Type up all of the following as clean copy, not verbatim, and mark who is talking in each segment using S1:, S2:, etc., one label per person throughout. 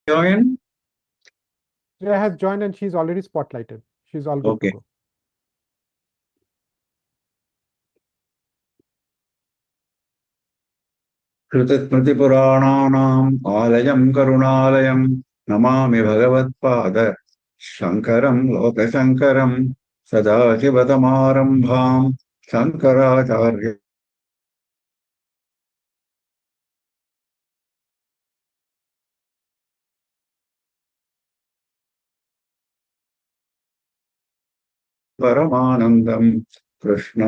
S1: join?
S2: Shreya has joined and she's already spotlighted. She's all good to
S1: Okay.
S2: go.
S1: श्रुतिस्मृतिपुराणानाम् आलयम् करुणालयम् Namami भगवत्पाद शङ्करम् लोकशङ्करम् सदाशिवसमारम्भाम् Shankaracharya परमानन्दम् Krishna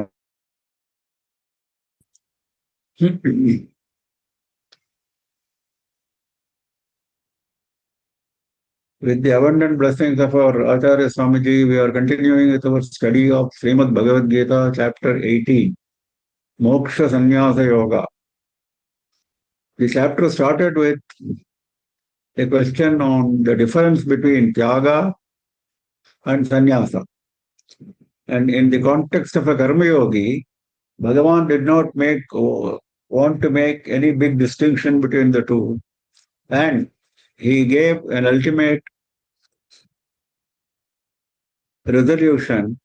S1: With the abundant blessings of our Acharya Swamiji, we are continuing with our study of Srimad Bhagavad Gita, chapter 18, Moksha Sannyasa Yoga. The chapter started with a question on the difference between Tyaga and Sannyasa. And in the context of a Karma Yogi, Bhagavan did not want to make any big distinction between the two. And he gave an ultimate resolution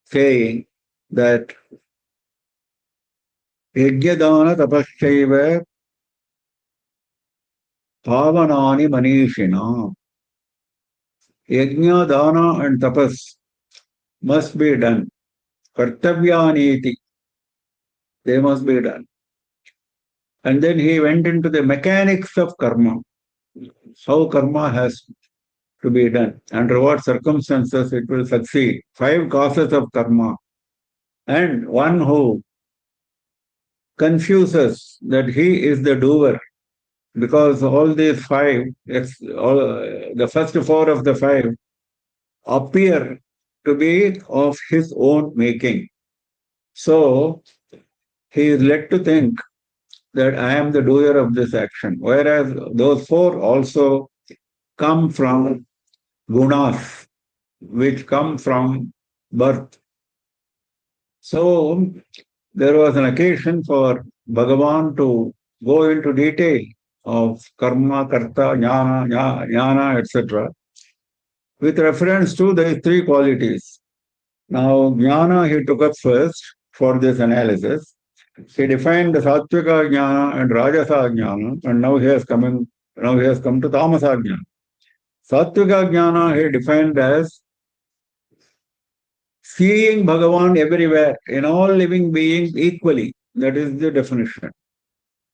S1: saying that Yajnadana Tapasyaiva Pavanani Manishina. Yajna, Dana and Tapas must be done. Kartavyaniti, they must be done. And then he went into the mechanics of karma, how karma has to be done, under what circumstances it will succeed. 5 causes of karma. And one who confuses that he is the doer, because all these 5, the first 4 of the 5 appear to be of his own making. So he is led to think that I am the doer of this action, whereas those 4 also come from gunas, which come from birth. So there was an occasion for Bhagavan to go into detail of karma, karta, jnana, etc., with reference to the 3 qualities. Now, jnana he took up first for this analysis. He defined the Sattvika Jnana and Rajasa Jnana, and now he has come to Tamasa Jnana. Sattvika Jnana he defined as seeing Bhagavan everywhere, in all living beings equally. That is the definition.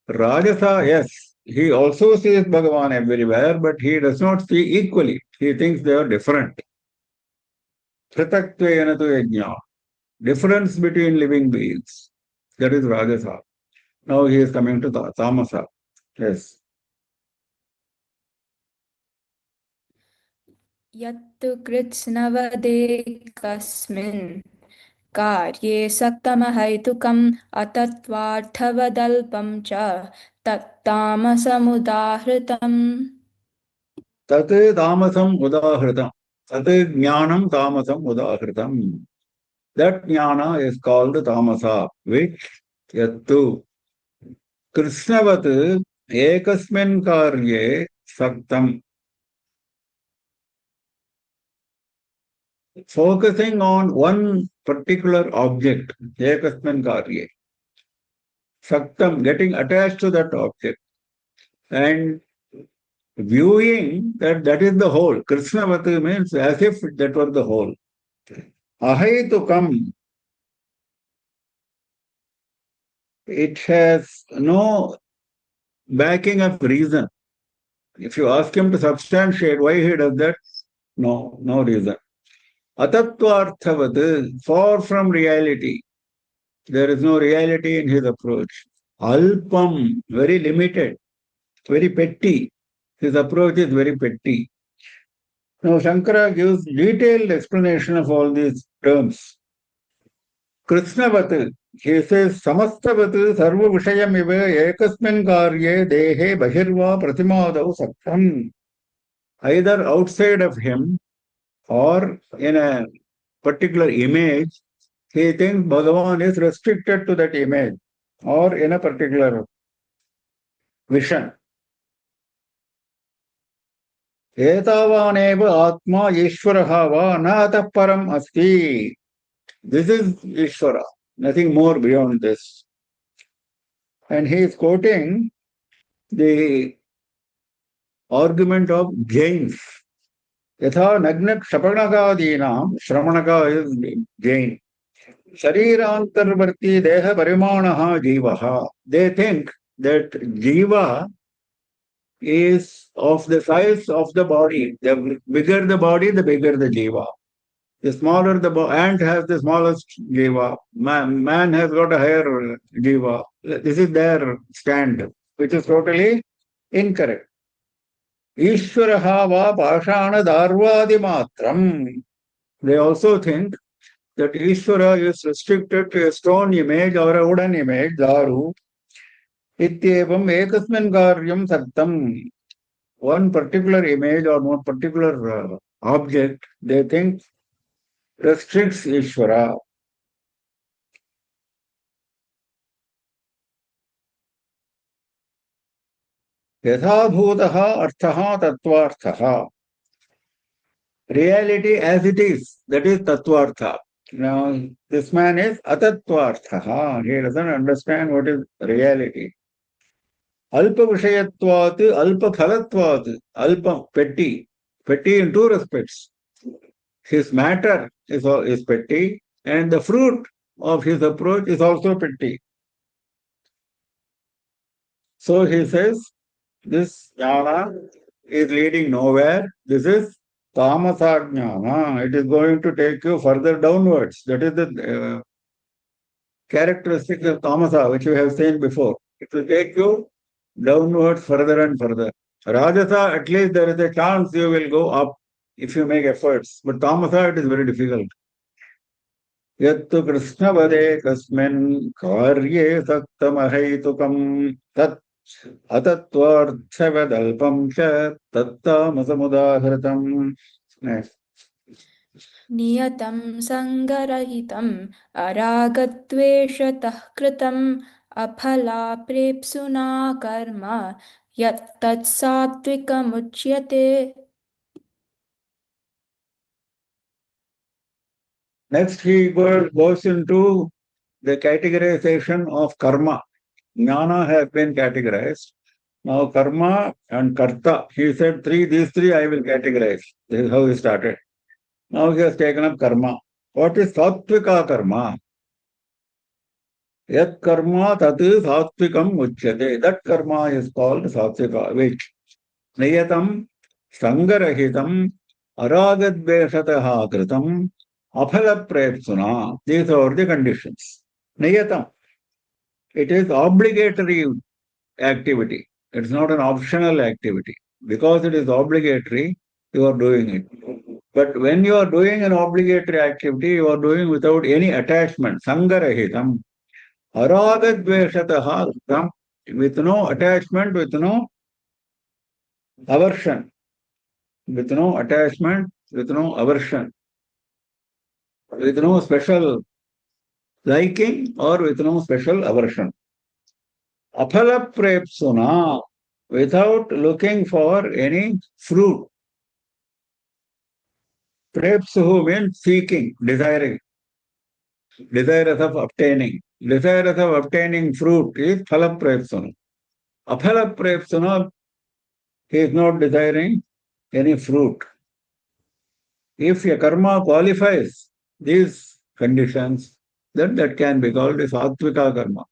S1: Rajasa, yes, he also sees Bhagavan everywhere, but he does not see equally. He thinks they are different. Pritaktveena tu yajna. Difference between living beings. That is Rajasa. Now he is coming to Tamasa. Yes.
S3: Yattu kritsnavadekasmin कार्ये सक्तमहैतुकम् अतत्त्वार्थवदल्पं च तत्तामसमुदाहृतम्
S1: Tat tamasam udahritam. Tat jnanam tamasam udahritam. That jnana is called tamasa, which yattu krishnavat ekasmin karye saktam. Focusing on one particular object, ekasmin karye. Saktam, getting attached to that object. And viewing that that is the whole. Krishnavati means as if that was the whole. Ahaitukam, it has no backing of reason. If you ask him to substantiate why he does that, no reason. Atattvarthavat, far from reality. There is no reality in his approach. Alpam, very limited, very petty. His approach is very petty. Now Shankara gives detailed explanation of all these terms. Krishnavat, he says, Samastavat sarva vishayam iva ekasmin karye dehe bahirva pratimadav saktam. Either outside of him or in a particular image, he thinks Bhagavan is restricted to that image or in a particular vision. Etavaneva Atma Ishvaraha va na atah param asti. This is Ishvara, nothing more beyond this. And he is quoting the argument of Jains. Yatha nagna kshapanakadinam, shramanaka is Jain. Sharirantarvarti deha parimanaha jivaha. They think that jiva is of the size of the body. The bigger the body, the bigger the jiva. The smaller the ant has the smallest jiva. Man has got a higher jiva. This is their stand, which is totally incorrect. Ishvaraha va pashana darvadi matram. They also think that Ishvara is restricted to a stone image or a wooden image, daru. Ityevam ekasmin karyam sattam. One particular image or one particular object, they think restricts Ishvara. Yathabhutaha arthaha tattvarthaha. Reality as it is, that is tattvartha. Now, this man is atattvarthaha. He doesn't understand what is reality. Alpa vishayatvat, alpa phalatvat, alpa petty. Petty in two respects. His matter is petty, and the fruit of his approach is also petty. So he says, this jnana is leading nowhere. This is tamasa jnana. It is going to take you further downwards. That is the characteristic of tamasa, which we have seen before. It will take you downwards further and further. Rajasa, at least there is a chance you will go up if you make efforts. But tamasa, it is very difficult. Yattu krishnavade kasmin karye saktamahaitukam tat atattvarthavedalpam cha tattamasamudahritam. Next.
S3: नियतं सङ्गरहितम् अरागद्वेषतः कृतम् अफलाप्रेप्सुना कर्म यत्तत् सात्विकमुच्यते.
S1: Next, he goes into the categorization of karma. Jnana has been categorized. Now, karma and karta, he said these three I will categorize. This is how he started. Now he has taken up karma. What is sattvika karma? Yat karma tat sattvikam uchyate. That karma is called sattvika, which niyatam sangarahitam aragadveshataha kritam aphala prepsuna. These are the conditions. Niyatam. It is obligatory activity. It's not an optional activity. Because it is obligatory, you are doing it. But when you are doing an obligatory activity, you are doing without any attachment. Sangarahitam. Aragadveshataha. With no attachment, with no aversion. With no attachment, with no aversion. With no special liking or with no special aversion. Aphala prepsuna. Without looking for any fruit. Prepsuhu means seeking, desiring. Desirous of obtaining. Desirous of obtaining fruit is phala prepsuna. Aphala prepsuna, he is not desiring any fruit. If a karma qualifies these conditions, then that can be called a sattvika karma.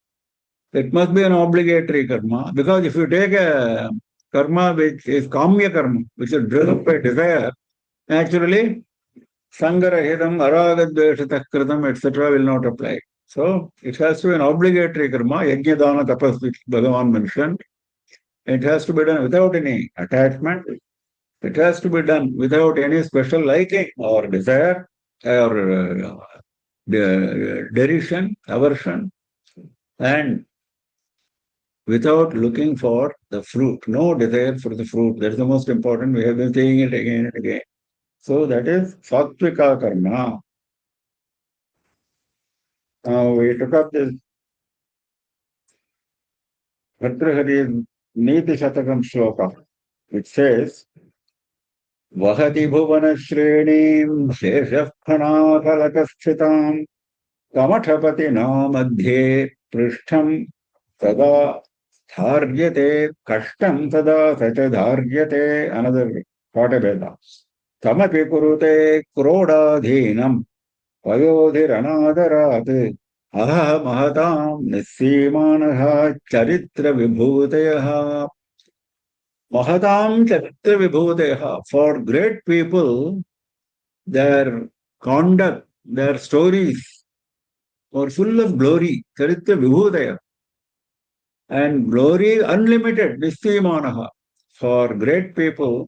S1: It must be an obligatory karma, because if you take a karma which is kamya karma, which is driven by desire, naturally, sangarahitam, aragadveshatah kritam, etc. will not apply. So, it has to be an obligatory karma, yajna dana tapas, which Bhagavan mentioned. It has to be done without any attachment. It has to be done without any special liking or desire or derision, aversion, and without looking for the fruit. No desire for the fruit. That is the most important. We have been saying it again and again. So that is sattvika karma. Now we took up this Bhatrahari's Niti Shatakam Shloka, which says, वहति भुवनश्रेणीं शेषः फणाफलकस्थिताम् कमठपतिना मध्ये पृष्ठं सदा धार्यते कष्टं सदा स च धार्यते अनदर पाठभेद तमपि कुरुते क्रोडाधीनं पयोधिरनादरात् अहः महतां निस्सीमानः चरित्रविभूतयः महतां चरित्रविभूतयः for great people their conduct their stories are full of glory charitra vibhutaya and glory unlimited nissimanaha for great people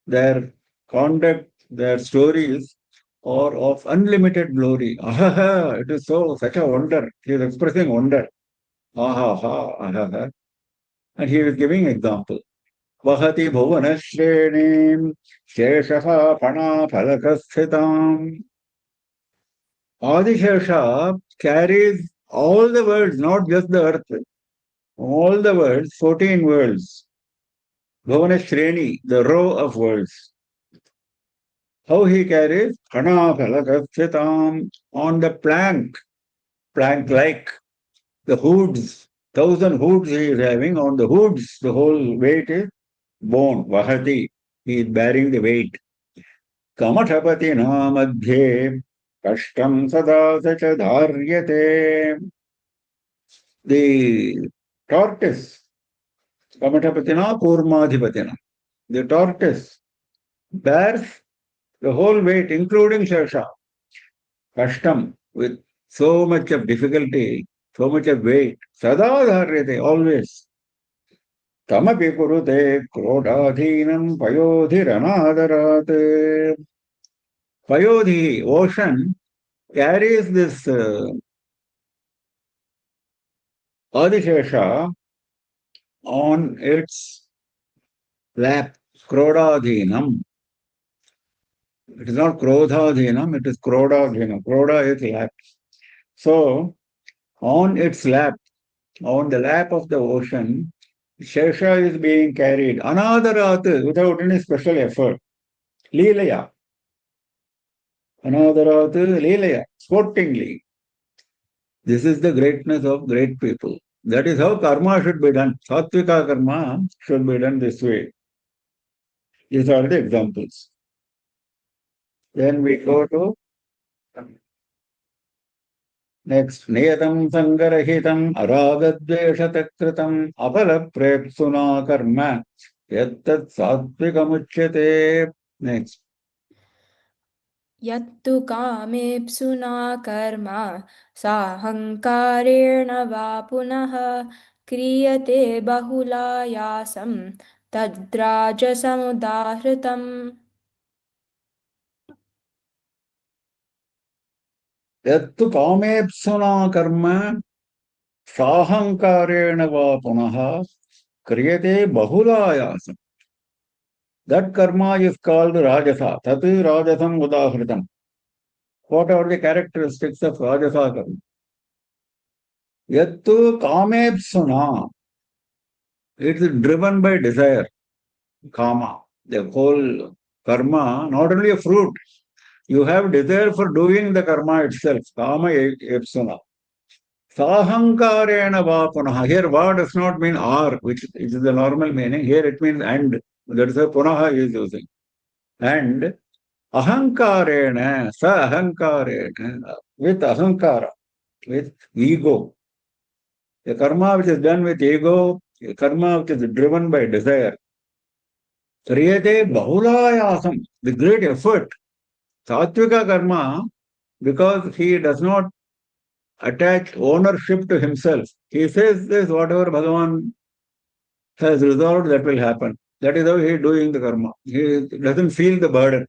S1: their conduct their stories are of unlimited glory. Ahaha, it is so such a wonder. He is expressing wonder. Ahaha, ahaha. And he is giving example. Vahati bhuvana shrenim sheshaha pana falakasthitam. Adishesha carries all the worlds, not just the earth. All the worlds, 14 worlds. Bhuvana Shreni, the row of worlds. How he carries? Kanapalakasthitam on the plank like the hoods, 1,000 hoods he is having on the hoods, the whole weight is bone, vahati, he is bearing the weight. Kamathapati na madhye kashtam sada sacha dharyate. The tortoise, Kamathapatina Kurmadhipatina, the tortoise bears the whole weight, including Shasha, kashtam, with so much of difficulty, so much of weight, sada dharyate, always. Tamapi kurute krodadhinam payodhiranadarat. Payodhi, ocean, carries this Adishesha on its lap, krodadhinam. It is not krodadhinam, it is krodadhinam. Kroda is lap. So, on its lap, on the lap of the ocean, Shesha is being carried anadarat without any special effort. Leelaya. Anadarat leelaya, sportingly. This is the greatness of great people. That is how karma should be done. Sattvika karma should be done this way. These are the examples. Then we go to next. Niyatam sangarahitam aragadveshatakritam apalaprepsuna karma yattat sattvikamuchyate. Next.
S3: यत्तु कामेप्सुना कर्म साहङ्कारेण वा पुनः क्रियते बहुलायासं तद्राजसमुदाहृतम्
S1: Yattu kamepsuna karma sahankarena va punaha kriyate bahulayasam. That karma is called Rajasa. Tatu Rajasam Udahritam. What are the characteristics of Rajasa karma? Yattu kamepsuna. It is driven by desire. Kama. The whole karma, not only a fruit. You have desire for doing the karma itself. Kama epsuna. Sahankarena va punaha. Here va does not mean or, which is the normal meaning. Here it means and. That is why punaha is using. And ahankarena, sa ahankarena, with ahankara, with ego. A karma which is done with ego, a karma which is driven by desire. Kriyate bahulayasam, with great effort. Sattvika karma, because he does not attach ownership to himself. He says this, whatever Bhagavan has resolved, that will happen. That is how he is doing the karma. He doesn't feel the burden.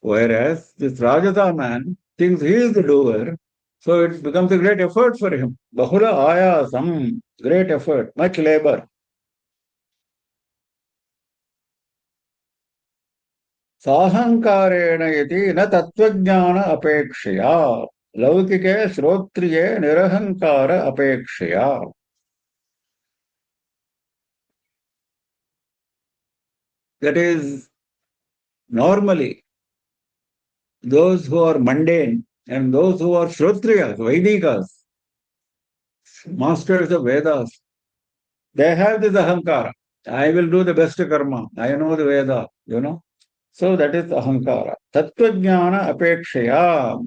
S1: Whereas this Rajasa man thinks he is the doer, so it becomes a great effort for him. Bahula ayasam, great effort, much labor. Sahankarena iti na tattvajnana apekshaya. Laukike shrotriye nirahankara apekshaya. That is, Normally, those who are mundane and those who are Shrotriyas, Vaidikas, masters of Vedas, they have this ahankara. I will do the best karma. I know the Veda, So that is ahankara. Tattvajnana apekshaya.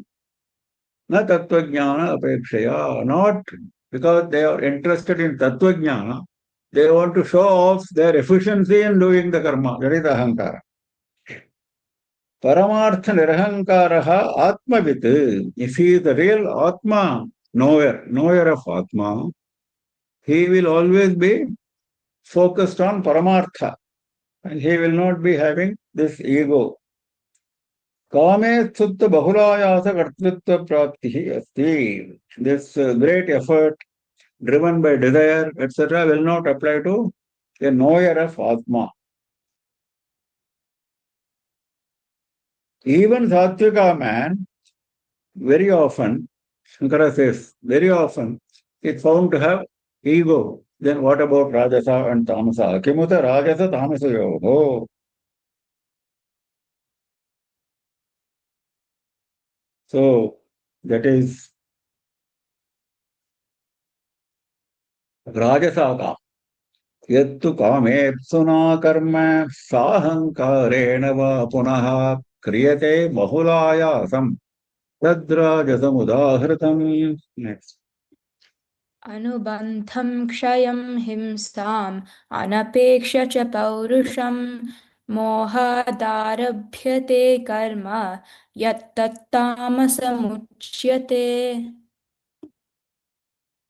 S1: Na tattvajnana apekshaya. Not because they are interested in tattvajnana. They want to show off their efficiency in doing the karma. That is ahankara. Paramartha nirahankaraha atmavit. If he is the real Atma, knower of Atma, he will always be focused on Paramartha and he will not be having this ego. Kame sutta bahulayasa kartritva praptihi asti. This great effort driven by desire, etc., will not apply to a knower of Atma. Even Sattvika man, very often, Shankara says, very often, is found to have ego. Then what about Rajasa and Tamasa? Kimuta Rajasa Tamasa yoho. So that is Rajasaka. Yattu kamepsuna karma sahankarena va punaha kriyate bahulayasam tadrajasamudahritam. Next.
S3: अनुबन्धं क्षयं हिंसाम् अनपेक्ष्य च पौरुषं मोहादारभ्यते कर्म यत्तत्तामसमुच्यते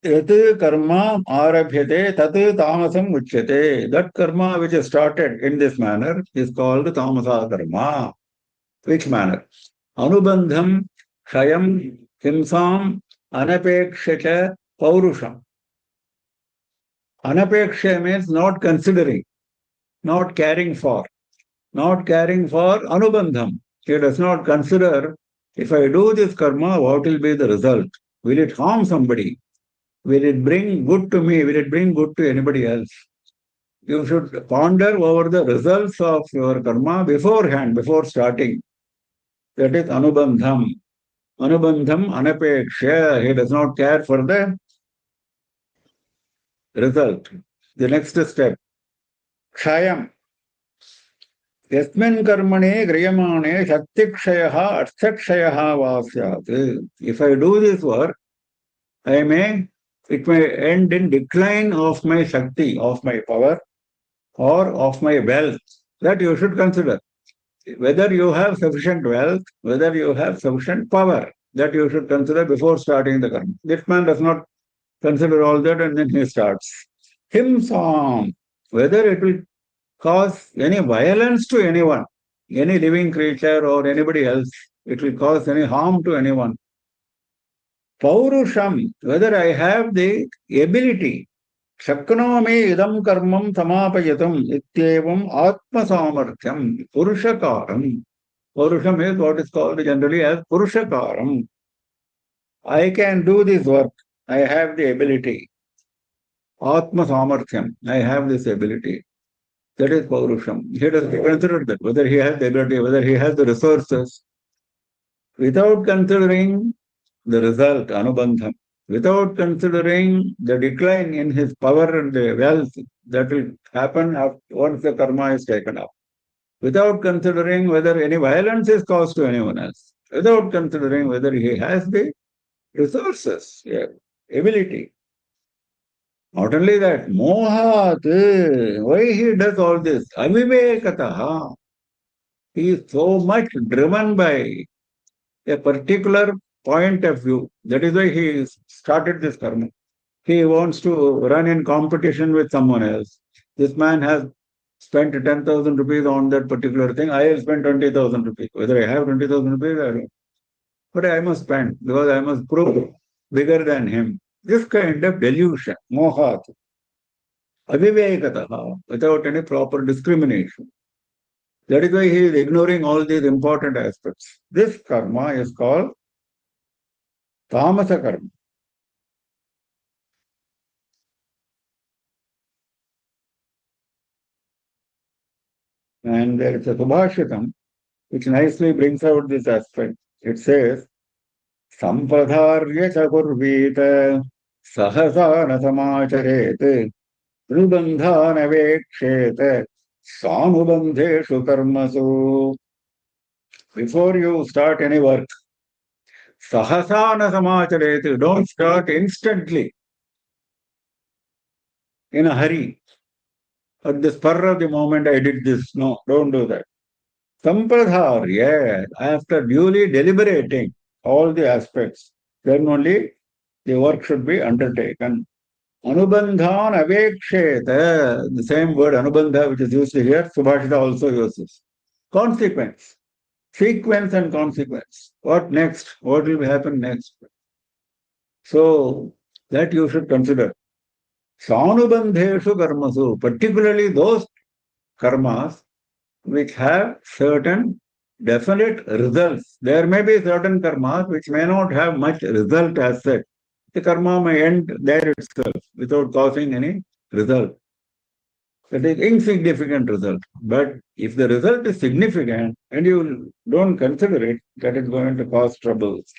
S1: Yat karma arabhyate tat tamasam uchyate. That karma which is started in this manner is called tamasa karma. Which manner? Anubandham, shayam, himsam, anapekshata, paurusham. Anapeksha means not considering, not caring for. Not caring for anubandham. He does not consider, if I do this karma, what will be the result? Will it harm somebody? Will it bring good to me? Will it bring good to anybody else? You should ponder over the results of your karma beforehand, before starting. That is anubandham. Anubandham anapeksha. He does not care for the result. The next step. Kshayam. Yasmin karmane griyamane shaktikshayaha arthakshayaha vasyat. If I do this work, it may end in decline of my shakti, of my power, or of my wealth. That you should consider. Whether you have sufficient wealth, whether you have sufficient power, that you should consider before starting the karma. This man does not consider all that and then he starts. Himsam, whether it will cause any violence to anyone, any living creature or anybody else, it will cause any harm to anyone. Paurusham, whether I have the ability, Shaknami idam karmam samapayatam ityevam atma samarthyam purushakaram. Purusham is what is called generally as purushakaram. I can do this work. I have the ability. Atma samarthyam. I have this ability. That is Paurusham. He does not consider that, whether he has the ability, whether he has the resources, without considering the result, Anubandham, without considering the decline in his power and the wealth that will happen once the karma is taken up, without considering whether any violence is caused to anyone else, without considering whether he has the resources, ability. Not only that, mohat, why he does all this? Avivekataha. He is so much driven by a particular point of view. That is why he started this karma. He wants to run in competition with someone else. This man has spent 10,000 rupees on that particular thing. I will spend 20,000 rupees. Whether I have 20,000 rupees, I don't. But I must spend because I must prove bigger than him. This kind of delusion, mohat, avivekataha, without any proper discrimination. That is why he is ignoring all these important aspects. This karma is called tamasa karma. And there is a Subhashitam which nicely brings out this aspect. It says, Sampradarya chakurvita sahasana samacharet Rubandhana veksheta sanubandheshu karmasu. Before you start any work, sahasana samacharet, don't start instantly in a hurry. At the spur of the moment I did this. No, don't do that. Sampradharya, after duly deliberating all the aspects, then only the work should be undertaken. Anubandhan aveksheta, the same word anubandha which is used here, Subhashita also uses. Consequence, sequence and consequence. What next? What will happen next? So that you should consider. Sanubandheshu karmasu, particularly those karmas which have certain definite results. There may be certain karmas which may not have much result as such. The karma may end there itself without causing any result. That is insignificant result. But if the result is significant and you don't consider it, that is going to cause troubles.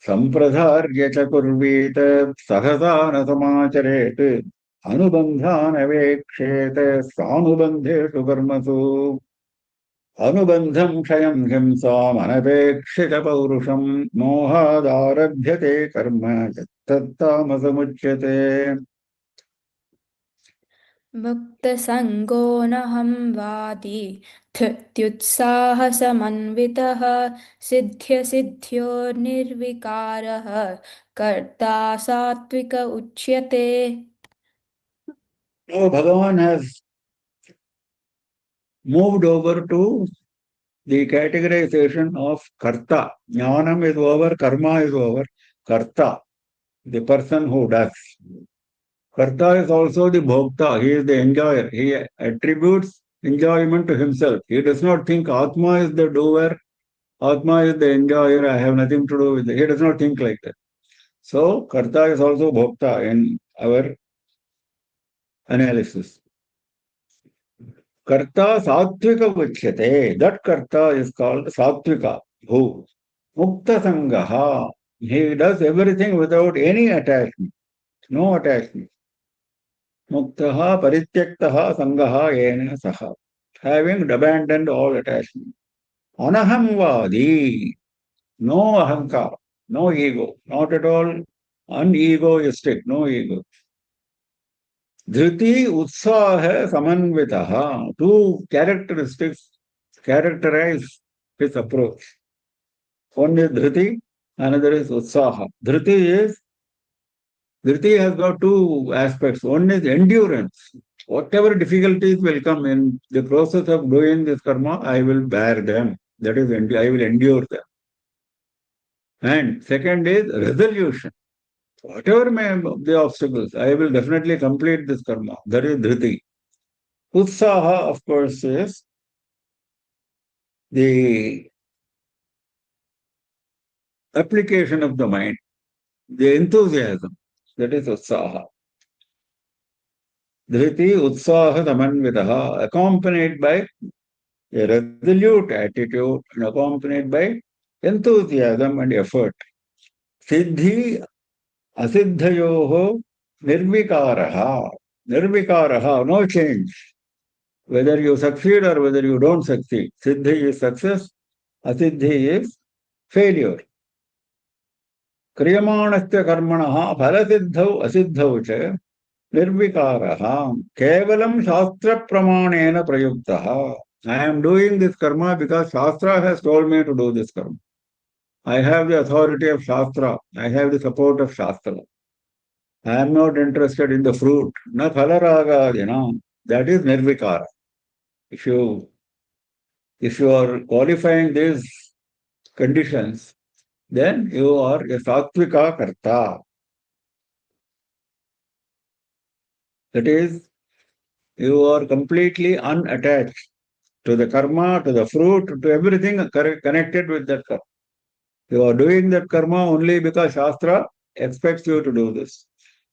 S1: Sampradharya chakurvita sahasana samacharet anubandhan aveksheta sanubandheshu karmasu Anubandham kshayam himsam anapekshita paurusham mohadarabhyate karma yattattamasamuchyate.
S3: मुक्तसङ्गो नहं वादी धृत्युत्साहसमन्वितः सिद्ध्यसिद्ध्योर्निर्विकारः कर्ता सात्विक उच्यते.
S1: Now Bhagavan has moved over to the categorization of karta. Jnanam is over, karma is over. Karta, the person who does. Karta is also the bhokta. He is the enjoyer. He attributes enjoyment to himself. He does not think Atma is the doer, Atma is the enjoyer, I have nothing to do with it. He does not think like that. So, Karta is also bhokta in our analysis. Karta sattvika vichyate. That Karta is called sattvika. Who? Mukta sangaha. He does everything without any attachment. No attachment. Muktaha parityaktaha sangaha yena saha. Having abandoned all attachment. Anahamvadi. No ahankara. No ego. Not at all unegoistic. No ego. Dhriti utsaha samanvitaha. Two characteristics characterize his approach. One is dhriti, another is utsaha. Dhriti has got two aspects. One is endurance. Whatever difficulties will come in the process of doing this karma, I will bear them. That is, I will endure them. And second is resolution. Whatever may be the obstacles, I will definitely complete this karma. That is dhriti. Utsaha, of course, is the application of the mind, the enthusiasm. That is utsaha. Dhriti utsaha samanvitaha, accompanied by a resolute attitude and accompanied by enthusiasm and effort. Siddhi asiddhayoho nirvikaraha. Nirvikaraha, no change. Whether you succeed or whether you don't succeed. Siddhi is success, asiddhi is failure. Kriyamanasya karmanaha phalasiddhau asiddhau cha nirvikaraha. Kevalam shastra pramanena prayuktaha. I am doing this karma because Shastra has told me to do this karma. I have the authority of Shastra. I have the support of Shastra. I am not interested in the fruit. Na phalaragadina. That is nirvikara. If you are qualifying these conditions, then you are a sattvika karta. That is, you are completely unattached to the karma, to the fruit, to everything connected with that karma. You are doing that karma only because Shastra expects you to do this.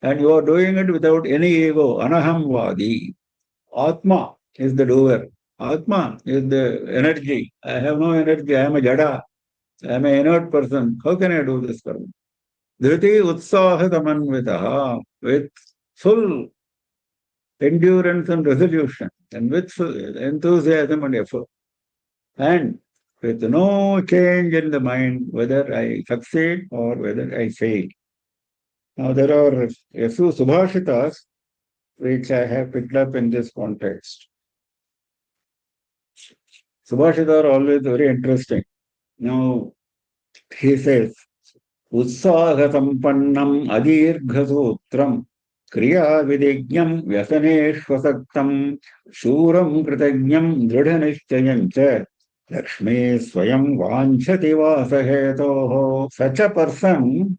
S1: And you are doing it without any ego, anahamvadi. Atma is the doer. Atma is the energy. I have no energy. I am a jada. I am an inert person. How can I do this karma? Dhriti utsaha tamanvitaha, with full endurance and resolution, and with full enthusiasm and effort, and with no change in the mind whether I succeed or whether I fail. Now there are a few subhashitas which I have picked up in this context. Subhashitas are always very interesting. Now he says, उत्साहसम्पन्नम् अदीर्घसूत्रम् क्रियाविधिज्ञम् व्यसनेष्वसक्तम् शूरम् कृतज्ञम् दृढनिश्चयम् च लक्ष्मी स्वयं वाञ्छति वासहेतोः. Such a person,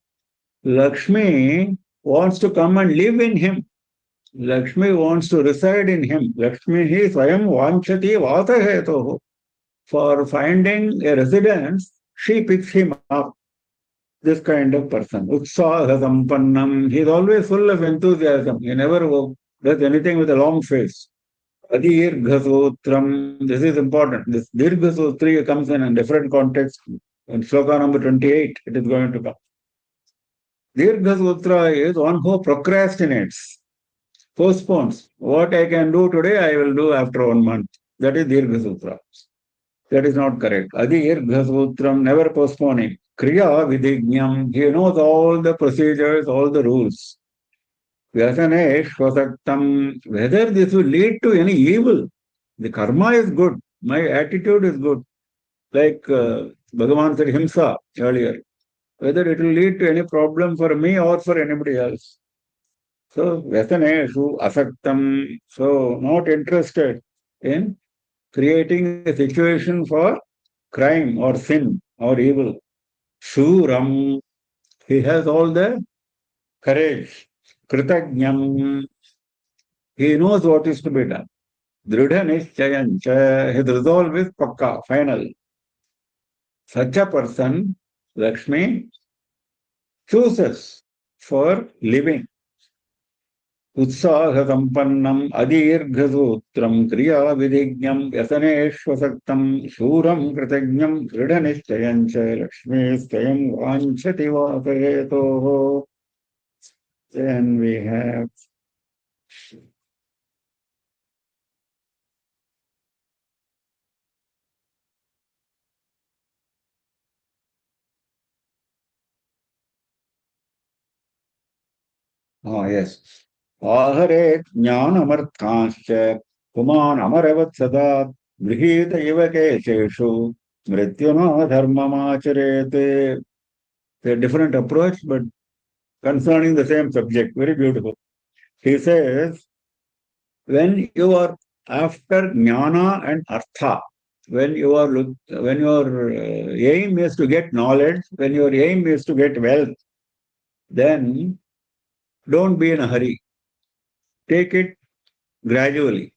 S1: Lakshmi wants to come and live in him. Lakshmi wants to reside in him. Lakshmi hi swayam vanchati vasahetoh. For finding a residence, she picks him up. This kind of person. Utsaha sampannam. He is always full of enthusiasm. He never does anything with a long face. Adirgha sutram. This is important. This dirgha sutri comes in a different context. In sloka number 28, it is going to come. Dirgha sutra is one who procrastinates, postpones. What I can do today, I will do after 1 month. That is dirgha sutra. That is not correct. Adirgha sutram, never postponing. Kriya vidijñam, he knows all the procedures, all the rules. Vyasaneshvasaktam, whether this will lead to any evil. The karma is good. My attitude is good. Like Bhagavan said himsa earlier. Whether it will lead to any problem for me or for anybody else. So, vyasaneshu asaktam, so not interested in creating a situation for crime or sin or evil. Shuram, he has all the courage. Kritagnyam, he knows what is to be done. Dridha nishchayancha, his resolve is pakka, final. Such a person, Lakshmi, chooses for living. उत्साह संपन्नम अदीर्घ सूत्रम क्रिया विधिज्ञम व्यसनेष्वसक्तम शूरम कृतज्ञम दृढ़ निश्चयं च लक्ष्मी स्वयं वाञ्छति वासहेतोः. Then we have yes. आहरेत् ज्ञानमर्थांश्च पुमान् अमरवत् सदा गृहीत इव केशेषु मृत्युना धर्ममाचरेत्. A different approach, but concerning the same subject. Very beautiful. He says, when you are after jnana and artha, when your aim is to get knowledge, when your aim is to get wealth, then don't be in a hurry. Take it gradually.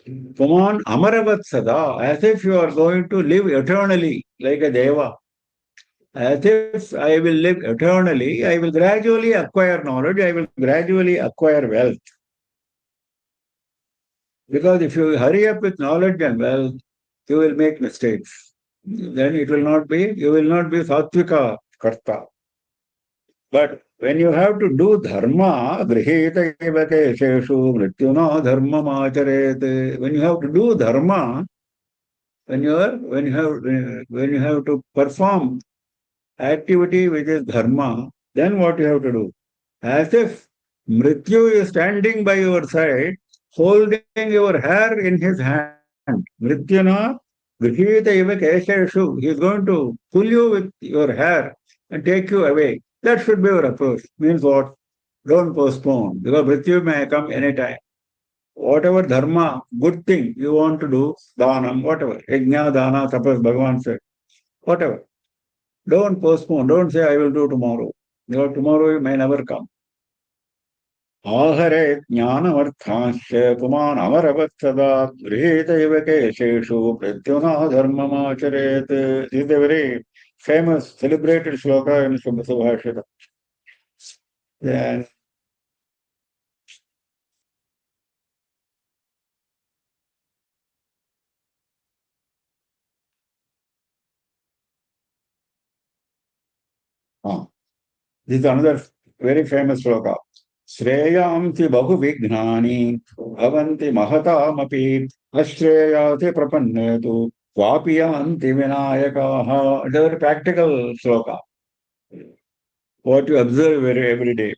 S1: Puman amaravat sada, as if you are going to live eternally like a deva. As if I will live eternally, I will gradually acquire knowledge, I will gradually acquire wealth. Because if you hurry up with knowledge and wealth, you will make mistakes. Then it will not be, you will not be sattvika karta. But when you have to do dharma, grihita eva kesheshu mrityuna dharma macharet. When you have to do dharma, when you have to perform activity which is dharma, then what you have to do? As if Mrityu is standing by your side, holding your hair in his hand. Mrityuna grihita eva kesheshu. He is going to pull you with your hair and take you away. That should be your approach. Means what? Don't postpone, because Mrityu may come anytime. Whatever dharma, good thing you want to do, dhanam, whatever, yajna, dana, tapas, Bhagavan said, whatever. Don't postpone. Don't say, I will do tomorrow. Because tomorrow may never come. आहरे ज्ञानमर्थांश्च पुमान् अमरवत् सदा गृहीत इव केशेषु मृत्युना धर्ममाचरेत्. This is a very famous, celebrated shloka in Subhashita. Then This is another very famous sloka. Shreyamti bahu vignani bhavanti mahatamapi ashreyati prapannetu vapiyanti vinayakaha. It's a very practical sloka. What you observe every day.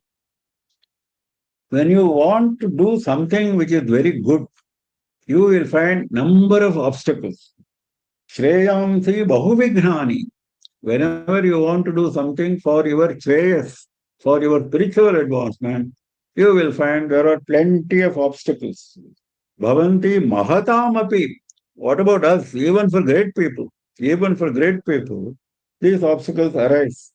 S1: When you want to do something which is very good, you will find number of obstacles. Shreyamsi bahu vignani. Whenever you want to do something for your shreyas, for your spiritual advancement, you will find there are plenty of obstacles. Bhavanti mahatamapi. What about us? Even for great people, these obstacles arise.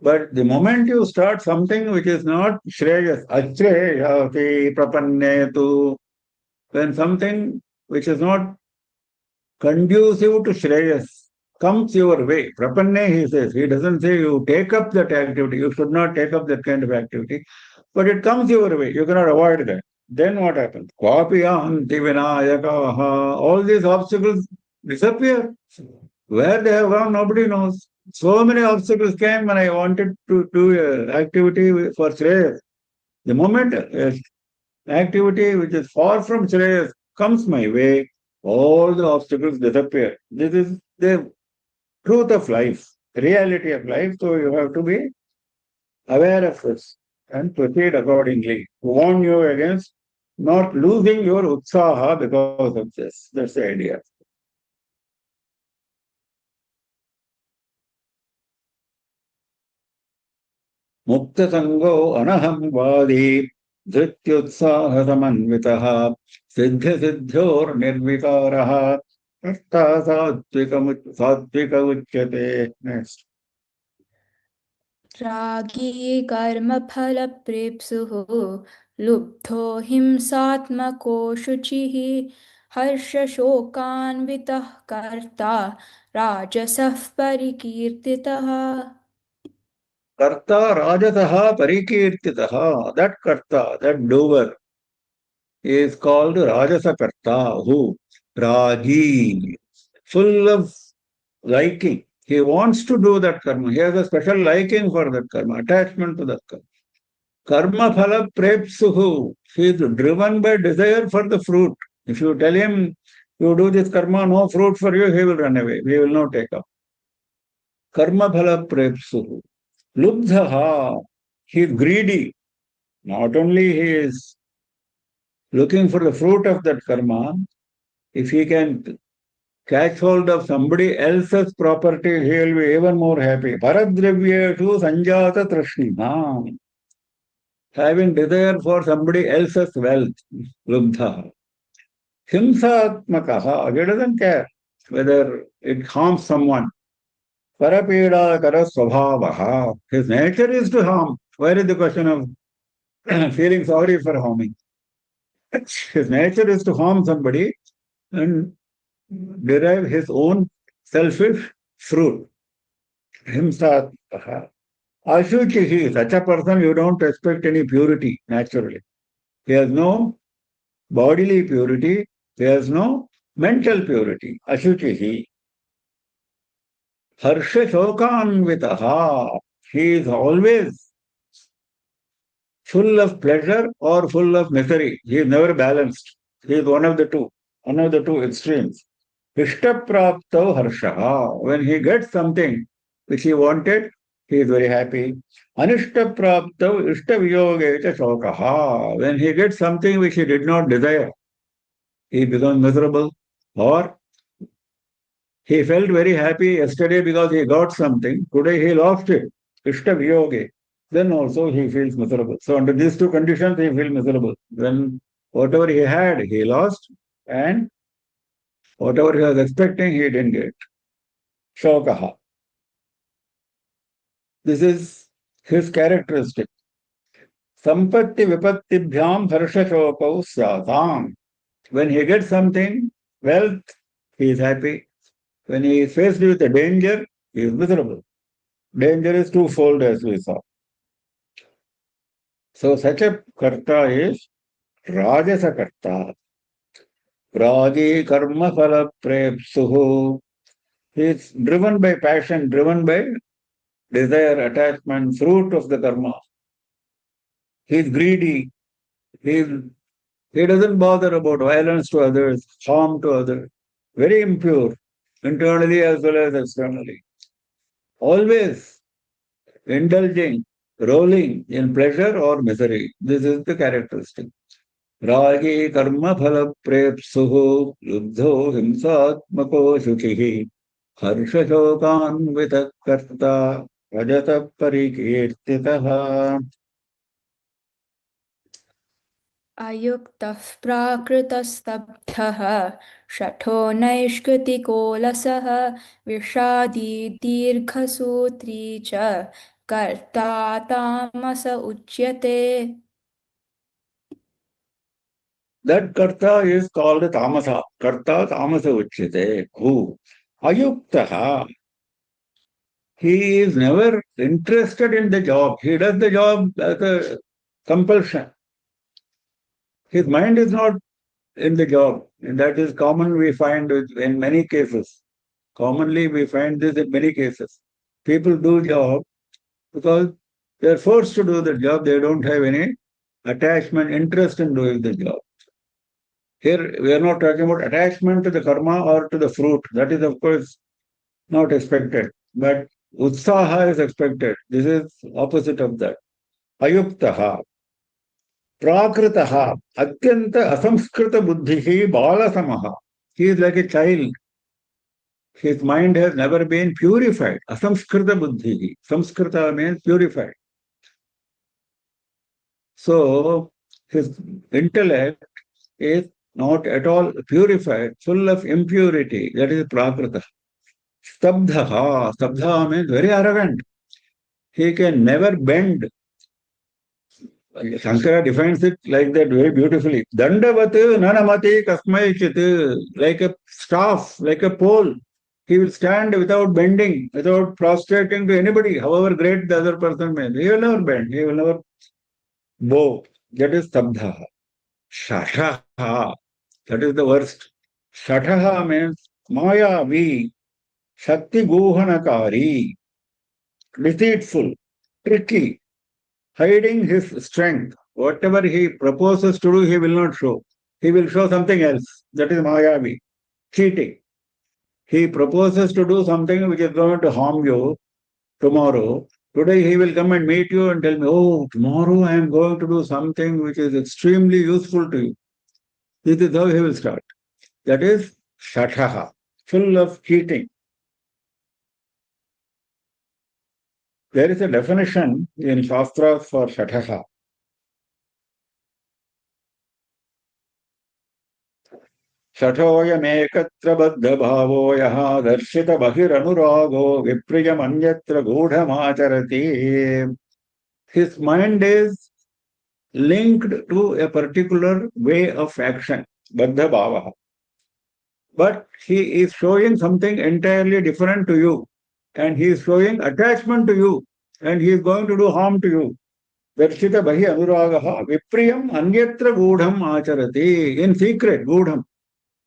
S1: But the moment you start something which is not shreyas, achreyati prapannetu, when something which is not conducive to shreyas comes your way, prapanne, he says, he doesn't say you take up that activity, you should not take up that kind of activity, but it comes your way, you cannot avoid that. Then what happens? Kvapiyanti vinayakaha. All these obstacles disappear. Where they have gone, nobody knows. So many obstacles came when I wanted to do an activity for Shreyas. The moment activity which is far from Shreyas comes my way, all the obstacles disappear. This is the truth of life, reality of life. So you have to be aware of this and proceed accordingly. Warn you against not losing your utsaha because of this. That's the idea. Mukta sango anaham vadi dhrityutsaha samanvitaha siddha siddhyor nirvikaraha karta satvika uchyate. Next.
S3: रागी कर्मफलप्रेप्सुः लुब्धो हिंसात्मको शुचिः हर्षशोकान्वितः कर्ता राजसः परिकीर्तितः.
S1: Karta rajataha parikirtitaha. That karta, that doer, is called Rajasa Karta. Who? Raji. Full of liking. He wants to do that karma. He has a special liking for that karma, attachment to that karma. Karma phala prepsuhu. He is driven by desire for the fruit. If you tell him, you do this karma, no fruit for you, he will run away. He will not take up. Karma phala prepsuhu. Lubdhaha. He is greedy. Not only he is looking for the fruit of that karma, if he can catch hold of somebody else's property, he will be even more happy. Paradrivyeshu sanjata trashniha. Having desire for somebody else's wealth, lubdha. Himsatmakaha, he doesn't care whether it harms someone. Parapida kara swabhavaha. His nature is to harm. Where is the question of feeling sorry for harming? His nature is to harm somebody and derive his own selfish fruit. Himsatmakaha. Ashuchihi, such a person you don't expect any purity naturally. He has no bodily purity, he has no mental purity. Ashuchihi. Harsha shokanvitaha. He is always full of pleasure or full of misery. He is never balanced. He is one of the two extremes. Ishtaprapto harshaha. When he gets something which he wanted, he is very happy. Anishtaprapto ishtaviyogecha shokaha. When he gets something which he did not desire, he becomes miserable. Or he felt very happy yesterday because he got something. Today he lost it. Ishtaviyoge. Then also he feels miserable. So under these two conditions, he feels miserable. When whatever he had, he lost. And whatever he was expecting, he didn't get. Shokaha. This is his characteristic. Sampatti vipattibhyam harshashokau syatam. When he gets something, wealth, he is happy. When he is faced with a danger, he is miserable. Danger is twofold, as we saw. So such a karta is Rajasa karta. Raji karma phala prepsuhu. He is driven by passion, driven by desire, attachment, fruit of the karma. He is greedy. He doesn't bother about violence to others, harm to others. Very impure, internally as well as externally. Always indulging, rolling in pleasure or misery. This is the characteristic. Ragi karma phala prepsuhu yuddho himsatmako shuchihi harsha shokanvita karta rajata parikirtitaha.
S3: अयुक्तः प्राकृतस्तब्धः शठो नैष्कृतिकोलसः विषादी दीर्घसूत्री च कर्ता तामस उच्यते.
S1: That karta is called tamasa. Karta tamasa uchyate. Who? Ayuktaha. He is never interested in the job. He does the job as a compulsion. His mind is not in the job. And that is common we find in many cases. Commonly we find this in many cases. People do job because they are forced to do the job. They don't have any attachment, interest in doing the job. Here we are not talking about attachment to the karma or to the fruit. That is of course not expected. But utsaha is expected. This is opposite of that. Ayuktaha. Prakritaha, atyanta asamskrita buddhihi balasamaha. He is like a child. His mind has never been purified. Asamskrita buddhihi. Samskrita means purified. So his intellect is not at all purified, full of impurity. That is prakrita. Stabdhaha. Stabdha means very arrogant. He can never bend. Shankara defines it like that very beautifully. Dandavat nanamati kasmai chit, like a staff, like a pole. He will stand without bending, without prostrating to anybody, however great the other person may be. He will never bend, he will never bow. That is stabdha. Shashaha, that is the worst. Shataha means mayavi, shakti guhanakari, deceitful, tricky, hiding his strength. Whatever he proposes to do, he will not show. He will show something else. That is Mayavi, cheating. He proposes to do something which is going to harm you tomorrow. Today he will come and meet you and tell me, oh, tomorrow I am going to do something which is extremely useful to you. This is how he will start. That is Shataha, full of cheating. There is a definition in Shastras for Shataha. Shatoyamekatra baddha bhavo yaha darshita bhahiranurago vipriyam anyatra gudhamacharati. His mind is linked to a particular way of action, baddha bhava. But he is showing something entirely different to you. And he is showing attachment to you, and he is going to do harm to you. Darshita bahi anuragaha vipriyam anyatra gudham acharati. In secret, gudham.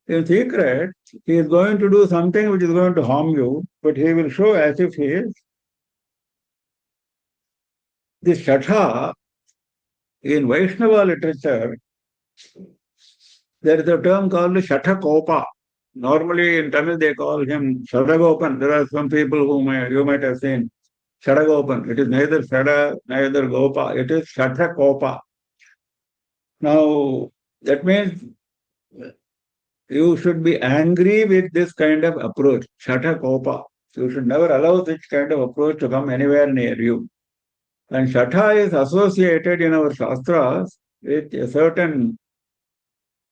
S1: In secret, he is going to do something which is going to harm you, but he will show as if he is. This Shatha, in Vaishnava literature, there is a term called Shatakopa. Normally in Tamil they call him Shadagopan. There are some people whom you might have seen. Shadagopan. It is neither Shada, neither Gopa. It is Shatakopa. Now, that means you should be angry with this kind of approach. Shatakopa. You should never allow this kind of approach to come anywhere near you. And Shatha is associated in our Shastras with a certain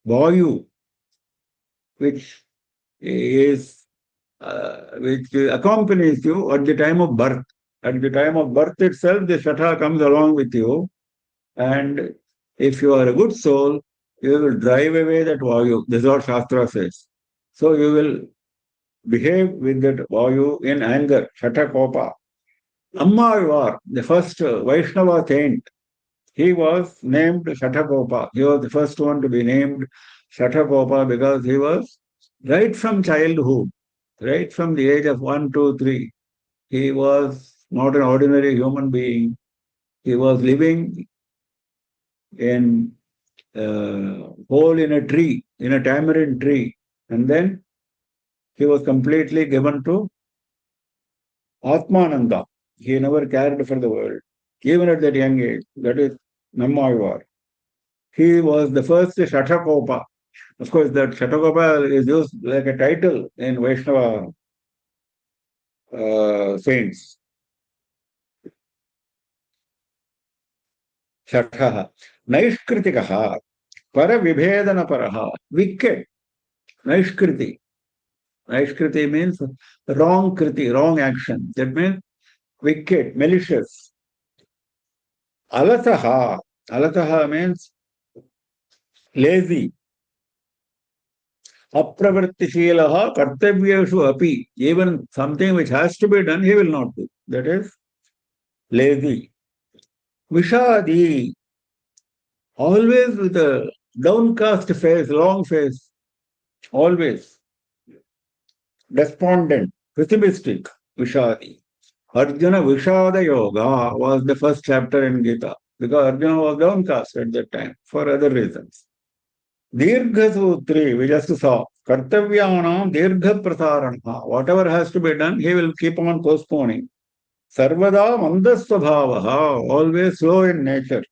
S1: Vayu, which accompanies you at the time of birth. At the time of birth itself, the Shatha comes along with you. And if you are a good soul, you will drive away that Vayu. This is what Shastra says. So you will behave with that Vayu in anger, Shatakopa. Ammalvar, the first Vaishnava saint, he was named Shatakopa. He was the first one to be named Shatakopa because he was right from childhood, right from the age of 1, 2, 3. He was not an ordinary human being. He was living in a hole in a tree, in a tamarind tree. And then he was completely given to Atmananda. He never cared for the world, even at that young age. That is Nammayvar. He was the first Shatakopa. Of course, that Shatakopa is used like a title in Vaishnava saints. Shatha. Naishkritikaha. Paravibhedanaparaha. Wicked. Naishkriti. Naishkriti means wrong kriti, wrong action. That means wicked, malicious. Alataha. Alataha means lazy. Apravrittishilaha kartavyeshu api. Even something which has to be done, he will not do. That is lazy. Vishadi. Always with a downcast face, long face. Always. Despondent, pessimistic. Vishadi. Arjuna Vishada Yoga was the first chapter in Gita because Arjuna was downcast at that time for other reasons. Dirgha Sutri, we just saw. Kartavyanam Dirgha Prasarana. Whatever has to be done, he will keep on postponing. Sarvada Mandasvabhavaha, always slow in nature.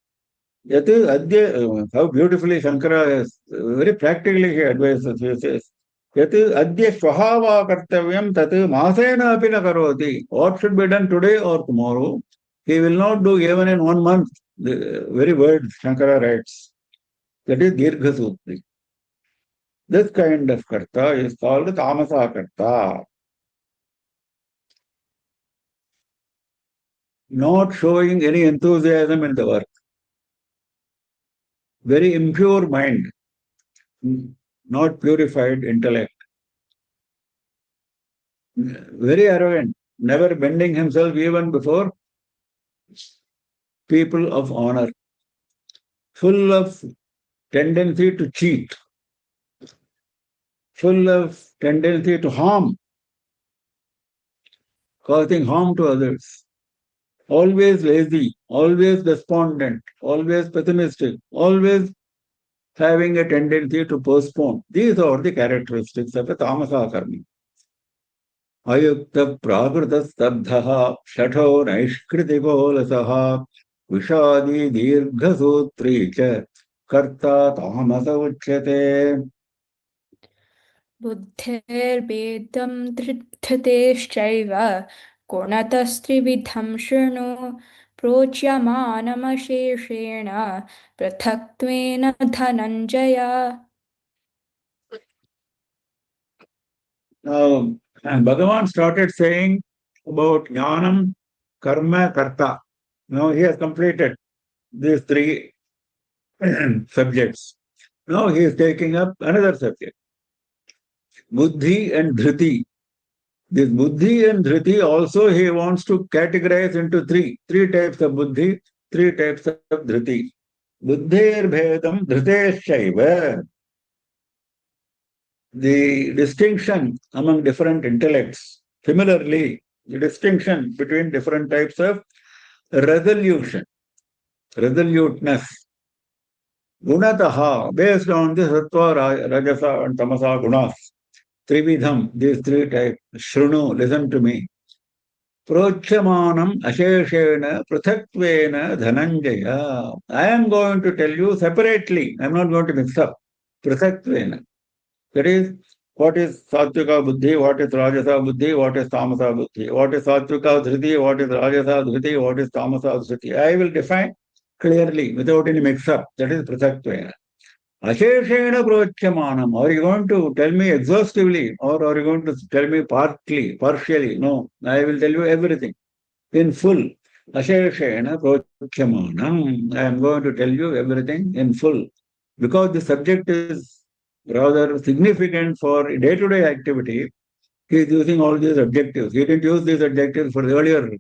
S1: Yat Adya, how beautifully Shankara has, very practically he advises, he says. Yat Adya Swahava Kartavyam Tat Masena Api na Karoti. What should be done today or tomorrow, he will not do even in 1 month. The very word Shankara writes. That is Dirgha Sutri. This kind of karta is called tamasa karta. Not showing any enthusiasm in the work. Very impure mind. Not purified intellect. Very arrogant. Never bending himself even before people of honor. Full of tendency to cheat. Full of tendency to harm. Causing harm to others. Always lazy, always despondent, always pessimistic, always having a tendency to postpone. These are the characteristics of a tamasa karmi. Ayukta prakrita stabdhaha shatho naishkritiko lasaha vishadi dirgha sutri cha karta tamasa uchyate.
S3: बुद्धेर्भेदं धृतेश्चैव गुणतस्त्रिविधं शृणु प्रोच्यमानमशेषेण पृथक्त्वेन Dhananjay.
S1: Now, Bhagavan started saying about jnanam, karma, karta. Now he has completed these 3 subjects. Now he is taking up another subject. Buddhi and dhriti. This buddhi and dhriti also he wants to categorize into 3 types of buddhi, 3 types of dhriti. Buddhir bhedam dhriteshaiva. The distinction among different intellects. Similarly, the distinction between different types of resolution, resoluteness. Gunataha, based on the sattva, rajasa and tamasa gunas. Trividham, these 3 types. Shrunu, listen to me. Prochamanam asheshena pruthatvena dhananjaya. I am going to tell you separately. I am not going to mix up. Pruthatvena. That is, what is sattvika buddhi, what is rajasa buddhi, what is tamasa buddhi, what is sattvika dhriti, what is rajasa dhriti, what is tamasa dhriti. I will define clearly without any mix-up. That is pruthatvena. Asheshena prochamanam. Are you going to tell me exhaustively or are you going to tell me partly, partially? No, I will tell you everything in full. Asheshena prochamanam. I am going to tell you everything in full. Because the subject is rather significant for day-to-day activity, he is using all these adjectives. He didn't use these adjectives for the earlier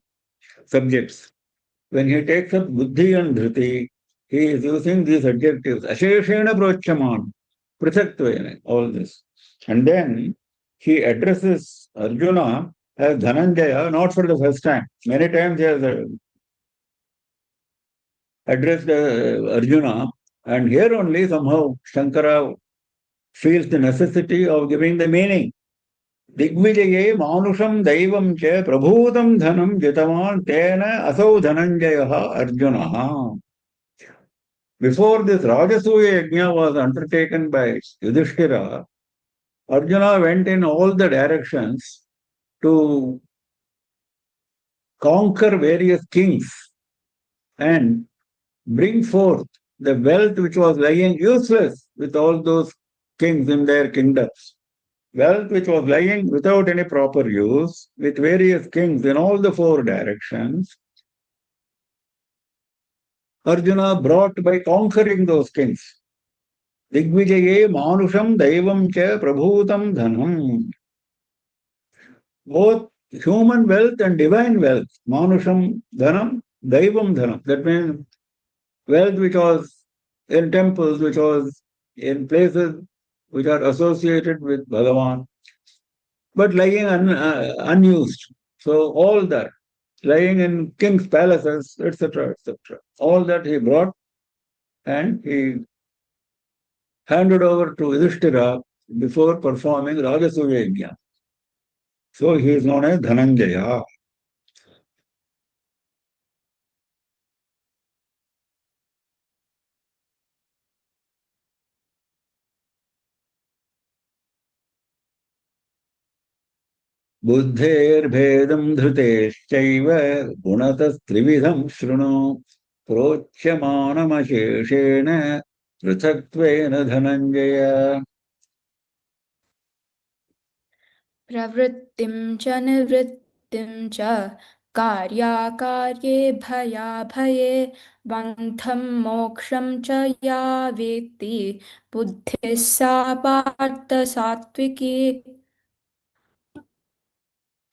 S1: subjects. When he takes up buddhi and dhriti, he is using these adjectives. Asheshena prochaman, prithaktvena, all this. And then he addresses Arjuna as Dhananjaya, not for the first time. Many times he has addressed Arjuna, and here only somehow Shankara feels the necessity of giving the meaning. Digvijaye manusham daivam cha prabhutam dhanam jitavan tena asau Dhananjaya Arjuna. Before this Rajasuya Yajna was undertaken by Yudhishthira, Arjuna went in all the directions to conquer various kings and bring forth the wealth which was lying useless with all those kings in their kingdoms. Wealth which was lying without any proper use with various kings in all the four directions. Arjuna brought by conquering those kings. Digvijaye manusham daivam cha prabhutam dhanam. Both human wealth and divine wealth. Manusham dhanam, daivam dhanam. That means wealth which was in temples, which was in places which are associated with Bhagavan, but lying unused. So all that, lying in king's palaces, etc., etc. All that he brought and he handed over to Yudhishthira before performing Rajasuya Yajna. So he is known as Dhananjaya. बुद्धेर्भेदं धृतेश्चैव गुणतस्त्रिविधं शृणु प्रोच्यमानमशेषेण पृथक्त्वेन धनञ्जय
S3: प्रवृत्तिं च निवृत्तिं च कार्याकार्ये भयाभये बन्धं मोक्षं च या वेत्ति बुद्धिः सा पार्थ सात्विकी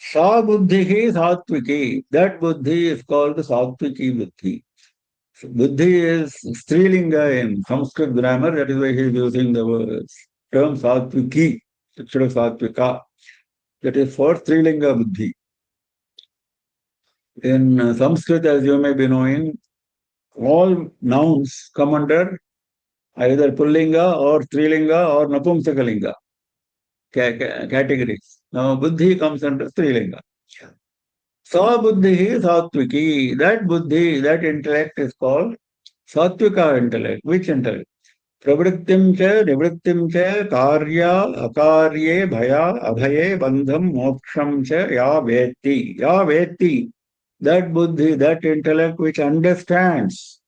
S1: Sa buddhi sattviki. That buddhi is called sattviki buddhi. So buddhi is strilinga in Sanskrit grammar. That is why he is using the term sattviki instead of sattvika. That is for strilinga buddhi. In Sanskrit, as you may be knowing, all nouns come under either pullinga or strilinga or napumsakalinga categories. Now, buddhi comes under strilinga. Sa buddhi sattviki. That buddhi, that intellect is called sattvika intellect. Which intellect? Pravrittim cha, nivrittim cha, karya, akarye, bhaya, abhaye, bandham, moksham cha, ya veti. Ya veti. That buddhi, that intellect which understands,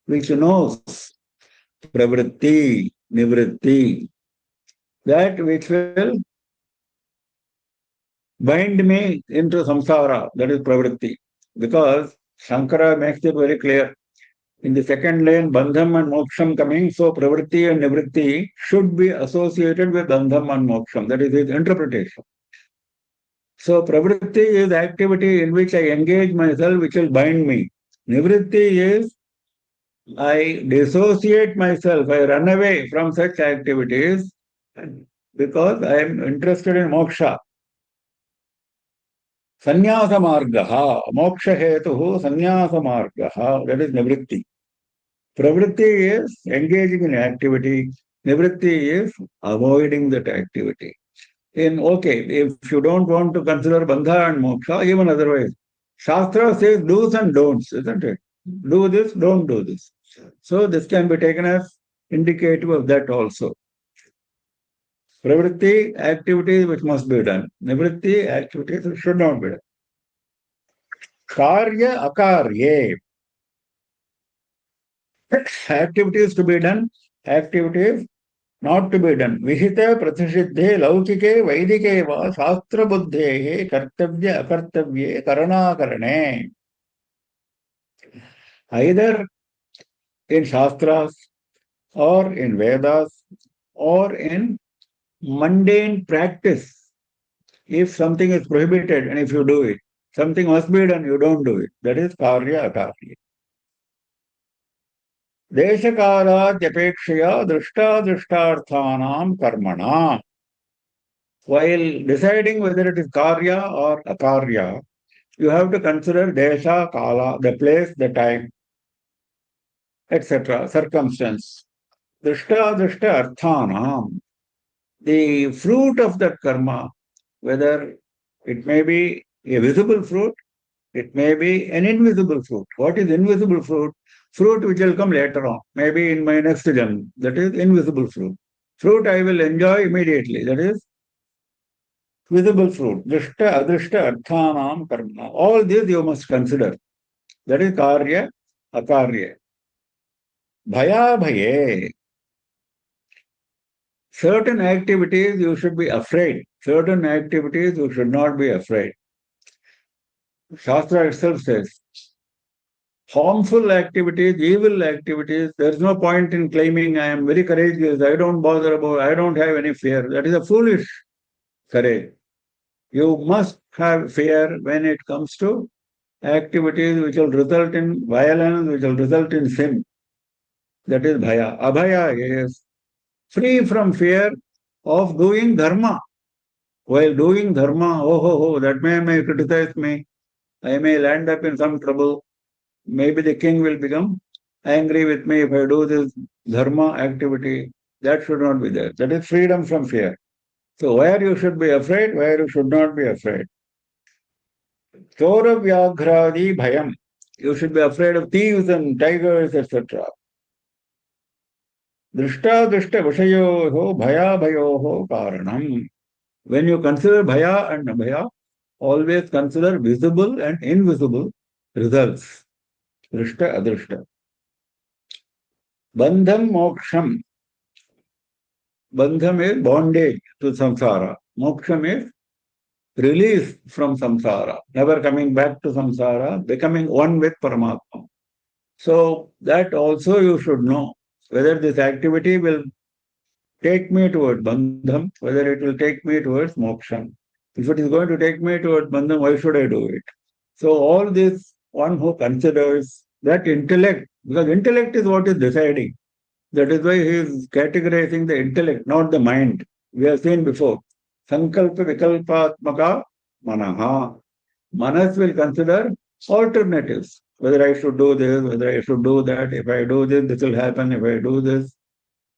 S1: which knows, pravritti, nivritti, that which will bind me into samsara, that is pravritti. Because Shankara makes it very clear. In the second line, bandham and moksham coming, so pravritti and nivritti should be associated with bandham and moksham. That is his interpretation. So pravritti is activity in which I engage myself, which will bind me. Nivritti is I dissociate myself, I run away from such activities because I am interested in moksha. Sannyasa margaha, moksha hetuhu sannyasa margaha, that is nivritti. Pravritti is engaging in activity, nivritti is avoiding that activity. If you don't want to consider bandha and moksha, even otherwise, Shastra says do's and don'ts, isn't it? Do this, don't do this. So this can be taken as indicative of that also. Pravritti, activities which must be done. Nivritti, activities which should not be done. Karya, akarye. Activities to be done, activities not to be done. Vihita, pratishidhe, laukike, vaidike va, shastra buddhehe, kartavya, akartavye, karana karane. Either in Shastras or in Vedas or in mundane practice. If something is prohibited and if you do it, something must be done, you don't do it. That is karya akarya. Deshakaladyapekshaya drishta drishtarthanam karmana. While deciding whether it is karya or akarya, you have to consider desha, kala, the place, the time, etc., circumstance. Drishta, drishta, arthanam. The fruit of that karma, whether it may be a visible fruit, it may be an invisible fruit. What is invisible fruit? Fruit which will come later on, maybe in my next jnana. That is invisible fruit. Fruit I will enjoy immediately. That is visible fruit. Drishta, adrishta, arthanam, karma. All this you must consider. That is karya, akarya. Bhaya, bhaye. Certain activities you should be afraid. Certain activities you should not be afraid. Shastra itself says, harmful activities, evil activities, there is no point in claiming I am very courageous, I don't bother about, I don't have any fear. That is a foolish courage. You must have fear when it comes to activities which will result in violence, which will result in sin. That is bhaya. Abhaya is free from fear of doing dharma. While doing dharma, that man may criticize me. I may land up in some trouble. Maybe the king will become angry with me if I do this dharma activity. That should not be there. That is freedom from fear. So where you should be afraid, where you should not be afraid. Chora vyagradi bhayam. You should be afraid of thieves and tigers, etc. Drishta drishta vishayoho bhaya bhayoho karanam. When you consider bhaya and abhaya, always consider visible and invisible results. Drishta adrishta. Bandham moksham. Bandham is bondage to samsara. Moksham is release from samsara, never coming back to samsara, becoming one with Paramatma. So that also you should know whether this activity will take me towards bandham, whether it will take me towards moksham. If it is going to take me towards bandham, why should I do it? So all this, one who considers that intellect, because intellect is what is deciding. That is why he is categorizing the intellect, not the mind. We have seen before. Sankalpa Vikalpatmaka Manaha. Manas will consider alternatives. Whether I should do this, whether I should do that. If I do this, this will happen. If I do this,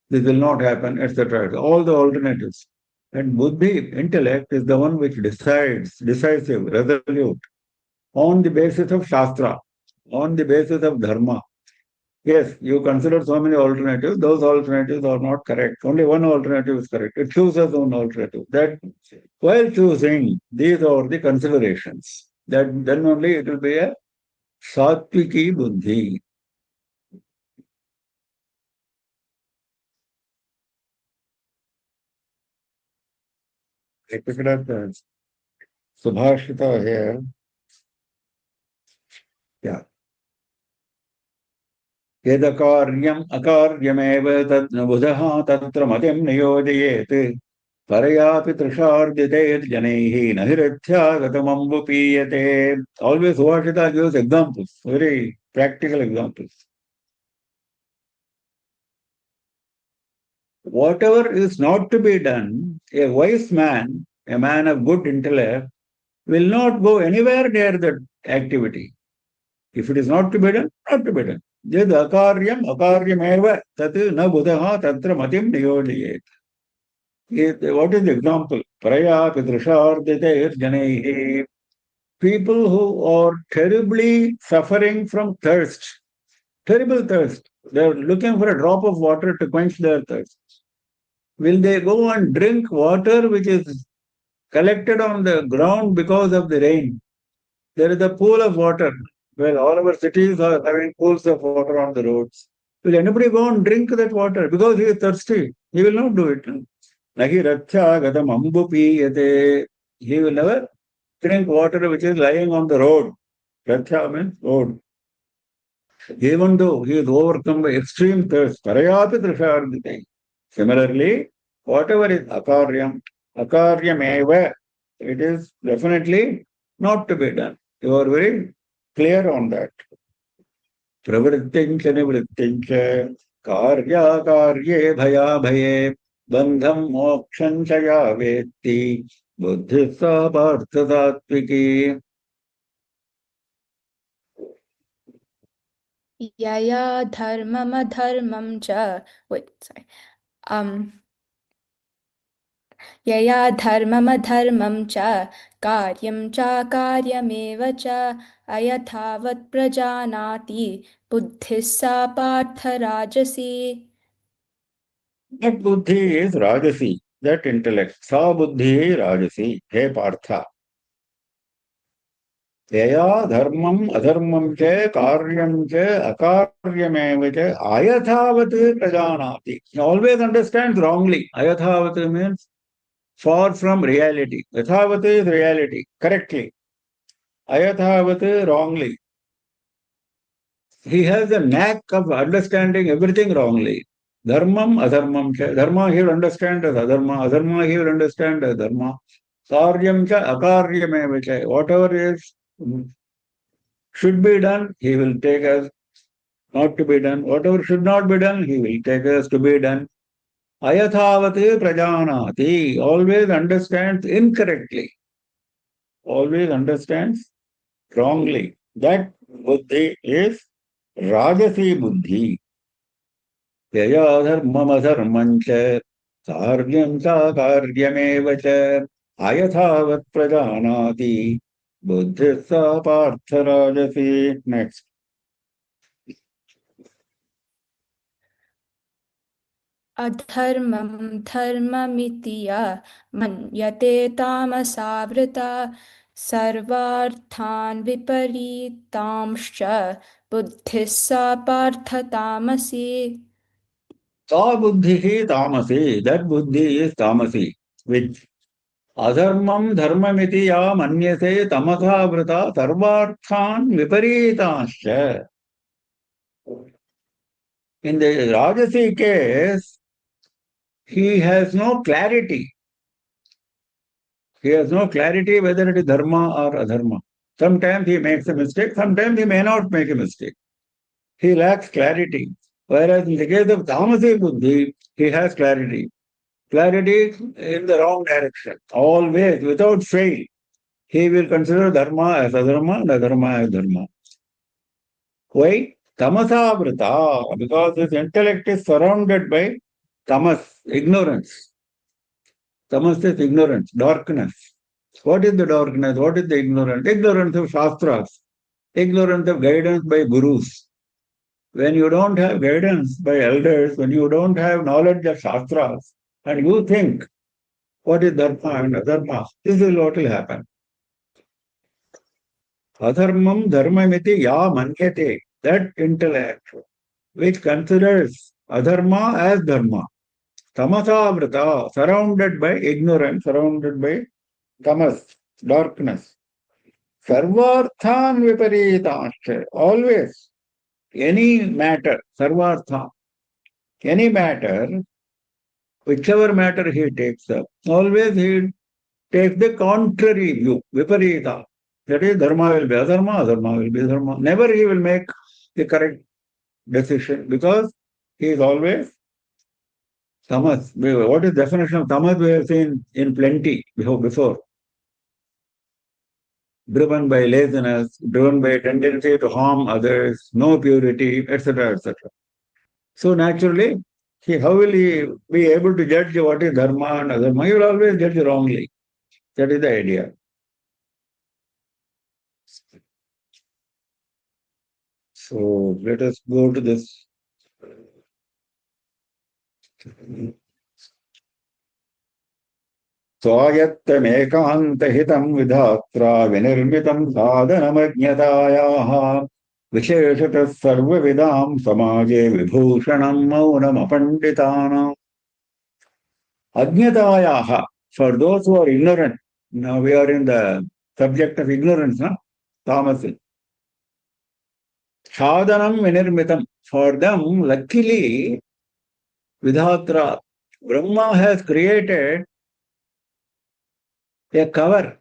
S1: this will not happen, etc. All the alternatives. And buddhi, intellect, is the one which decides, decisive, resolute, on the basis of Shastra, on the basis of Dharma. Yes, you consider so many alternatives. Those alternatives are not correct. Only one alternative is correct. It chooses one alternative. That while choosing, these are the considerations. That then only it will be a sattviki buddhi. I picked up the Subhashita here. Yeah. यदकार्यम् अकार्यमेव तत् न बुधः तत्र मतिं नियोजयेत् परयापि तृषार्जितैर्जनैः न हि रथ्यागतमम्बुपीयते. Always Subhashita gives examples, very practical examples. Whatever is not to be done, a wise man, a man of good intellect, will not go anywhere near that activity. If it is not to be done, not to be done. Jad akaryam akaryameva tat na buddha tatra matim niyojayet. What is the example? Praya pitrashardite janaihi. People who are terribly suffering from thirst, terrible thirst. They are looking for a drop of water to quench their thirst. Will they go and drink water which is collected on the ground because of the rain? There is a pool of water. Well, all our cities are having pools of water on the roads. Will anybody go and drink that water because he is thirsty? He will not do it. Nahi ratcha gadam ambupiyate. He will never drink water which is lying on the road. Ratcha means road. Even though he is overcome by extreme thirst, parayapi trishardite. Similarly, whatever is akaryam eva, it is definitely not to be done. You are very clear on that. Pravrittincha nivrittincha karya karye bhaya bhaye. Bandham moksham cha ya vetti buddhi sa partha sattviki.
S3: Yaya dharmam adharmam cha. Wait, sorry. Yaya dharmam adharmam cha karyam cha karyameva cha ayathavat prajanati buddhis sa partha rajasi.
S1: That buddhi is rajasi, that intellect. Sa buddhi rajasi, he partha. Yaya dharmam adharmam cha karyam cha akaryameva cha ayathavat prajanati. He always understands wrongly. Ayathavat means far from reality. Yathavat is reality, correctly. Ayathavat wrongly. He has a knack of understanding everything wrongly. Dharmam, adharmam cha. Dharma he will understand as adharma. Adharma he will understand as dharma. Karyam cha akaryameva cha. Whatever is should be done, he will take as not to be done. Whatever should not be done, he will take as to be done. Ayathavati prajanati. Always understands incorrectly. Always understands wrongly. That buddhi is Rajasi buddhi. Yaya dharmam adharmam cha karyam cha karyameva cha ayathavat prajanati buddhi sa partha rajasi. Next.
S3: Adharmam dharmamitiya manyate tamasavrita sarvarthan viparitamscha buddhis sa partha tamasi.
S1: Sa buddhi tamasi. That buddhi is tamasi. Which adharmam dharmamiti ya manyase tamasa vrita sarvarthan viparitascha. In the Rajasi case, he has no clarity. He has no clarity whether it is dharma or adharma. Sometimes he makes a mistake, sometimes he may not make a mistake. He lacks clarity. Whereas in the case of Tamasi Buddhi, he has clarity. Clarity in the wrong direction. Always, without fail, he will consider dharma as adharma and adharma as dharma. Why? Tamasavrita, because his intellect is surrounded by tamas, ignorance. Tamas is ignorance, darkness. What is the darkness? What is the ignorance? Ignorance of Shastras, ignorance of guidance by gurus. When you don't have guidance by elders, when you don't have knowledge of Shastras, and you think what is dharma and adharma, this is what will happen. Adharmam dharmamiti ya manyate, that intellect which considers adharma as dharma. Tamasavrita, surrounded by ignorance, surrounded by tamas, darkness. Sarvarthan viparitascha, always, any matter, sarvartha, any matter, whichever matter he takes up, always he takes the contrary view, viparita. That is, dharma will be adharma, adharma will be dharma. Never he will make the correct decision because he is always tamas. What is the definition of tamas? We have seen in plenty before. Driven by laziness, driven by a tendency to harm others, no purity, etc., etc. So naturally, how will he be able to judge what is dharma and adharma? He will always judge wrongly. That is the idea. So let us go to this. स्वायत्तमेकान्तहितं विधात्रा विनिर्मितं साधनमज्ञतायाः विशेषतः सर्वविदां समाजे विभूषणं मौनमपण्डितानाम् Ajnatayaha, for those who are ignorant. Now we are in the subject of ignorance, no? Tamasi. Sadhanam vinirmitam. For them, luckily, Vidhatra, Brahma has created a cover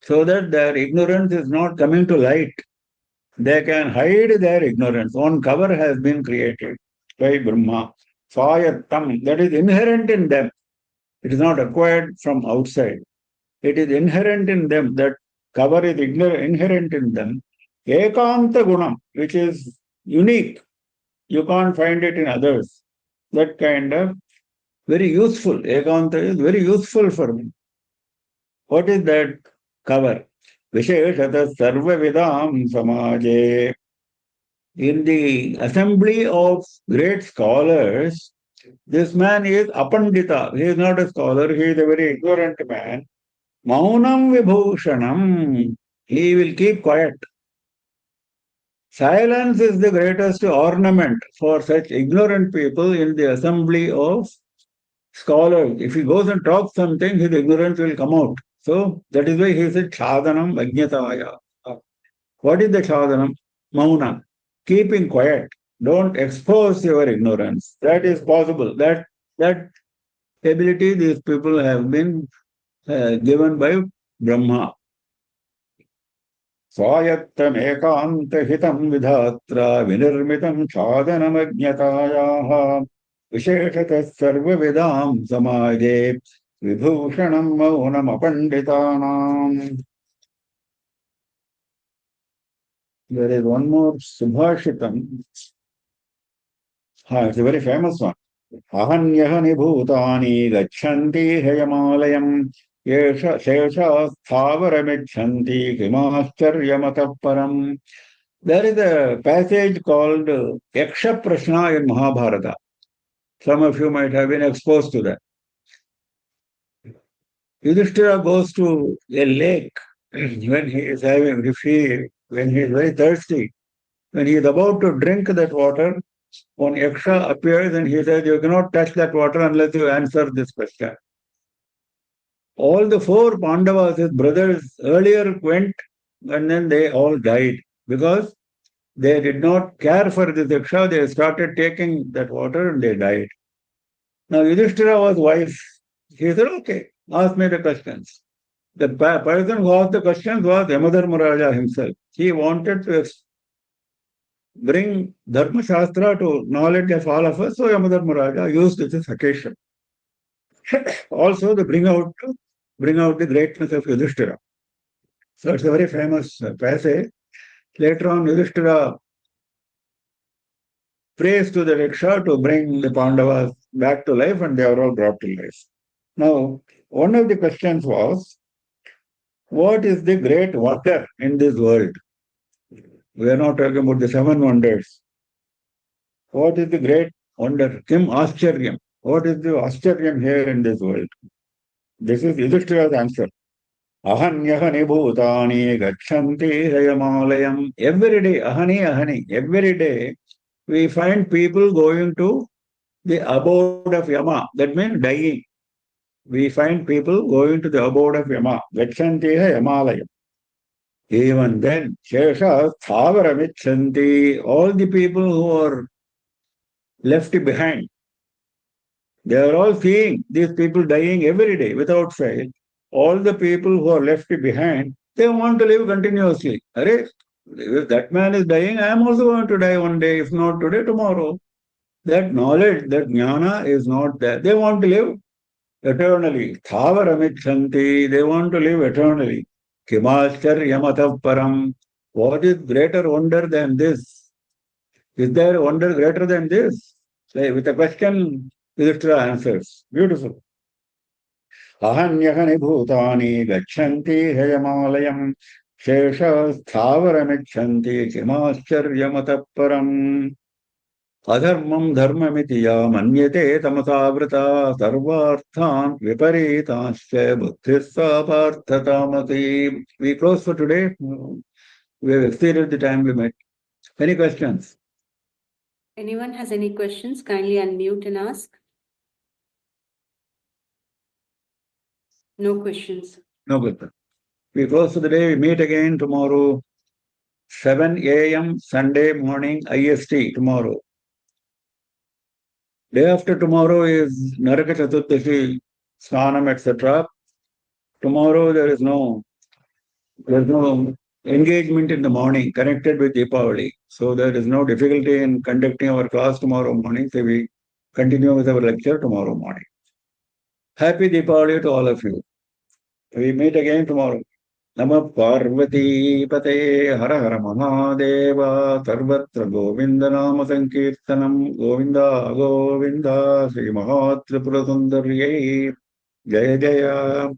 S1: so that their ignorance is not coming to light. They can hide their ignorance. One cover has been created by Brahma. Swayattam, that is inherent in them. It is not acquired from outside. It is inherent in them. That cover is inherent in them. Ekanta gunam, which is unique. You can't find it in others. That kind of very useful. Ekanta is very useful for me. What is that cover? Visheshata sarva vidam samaje. In the assembly of great scholars, this man is apandita. He is not a scholar. He is a very ignorant man. Maunam vibhushanam. He will keep quiet. Silence is the greatest ornament for such ignorant people in the assembly of scholars. If he goes and talks something, his ignorance will come out. So that is why he said Chadanam Ajnataya. What is the Chadanam? Mauna. Keeping quiet. Don't expose your ignorance. That is possible. That ability these people have been given by Brahma. Swayattam ekanta hitam vidhatra vinirmitam chadanam ajnatayaha visheshata sarva vidam samaje vibhushanam maunam apanditanam. There is one more Subhashitam. It's a very famous one. Ahanyahani bhutani gachanti hayamalayam yesha shesha sthavaramicchanti kimascharyamatah param. There is a passage called Yaksha Prashna in Mahabharata. Some of you might have been exposed to that. Yudhishthira goes to a lake when he is when he is very thirsty. When he is about to drink that water, one Yaksha appears and he says, you cannot touch that water unless you answer this question. All the 4 Pandavas, his brothers, earlier went and then they all died because they did not care for this Yaksha. They started taking that water and they died. Now Yudhishthira was wise. He said, okay, ask me the questions. The person who asked the questions was Yamadharmaraja himself. He wanted to bring Dharma Shastra to knowledge of all of us, so Yamadharmaraja used this occasion. Also to bring out the greatness of Yudhishthira. So it's a very famous passage. Later on, Yudhishthira prays to the Yaksha to bring the Pandavas back to life, and they are all brought to life. Now, one of the questions was, what is the great wonder in this world? We are not talking about the 7 wonders. What is the great wonder? Kim Ascharyam. What is the Ascharyam here in this world? This is Yudhishthira's answer. Ahanyahani bhutani gachanti hayamalayam. Every day, ahani, every day, we find people going to the abode of Yama. That means dying. We find people going to the abode of Yama. Gachanti hayamalayam. Even then, Shesha Thavaramicchanti, all the people who are left behind, they are all seeing these people dying every day without fail. All the people who are left behind, they want to live continuously. If that man is dying, I am also going to die one day, if not today, tomorrow. That knowledge, that jnana is not there. They want to live eternally. Thavaramicchanti, they want to live eternally. Kimascharyamatah param. What is greater wonder than this? Is there a wonder greater than this? With a question, Yudhishthira answers. Beautiful. Ahanyahani bhutani gachanti hayamalayam shesha sthavaramicchanti kimascharyamatah param. Adharmam dharmamiti ya manyate tamasavrata sarvarthan viparitasya buddhissa parthatamati. We close for today. We have exceeded the time limit. Any questions?
S4: Anyone has any questions? Kindly unmute and ask. No questions.
S1: No question. We close for the day. We meet again tomorrow, 7 AM Sunday morning IST tomorrow. Day after tomorrow is Naraka Chaturdashi, Snanam, etc. Tomorrow there is no engagement in the morning connected with Deepavali. So there is no difficulty in conducting our class tomorrow morning. So we continue with our lecture tomorrow morning. Happy Deepavali to all of you. We meet again tomorrow. Namah Parvati Pate Hara Hara Mahadeva Sarvatra Govinda Nama Sankirtanam Govinda Govinda Sri Mahatripura Sundarye Jaya Jaya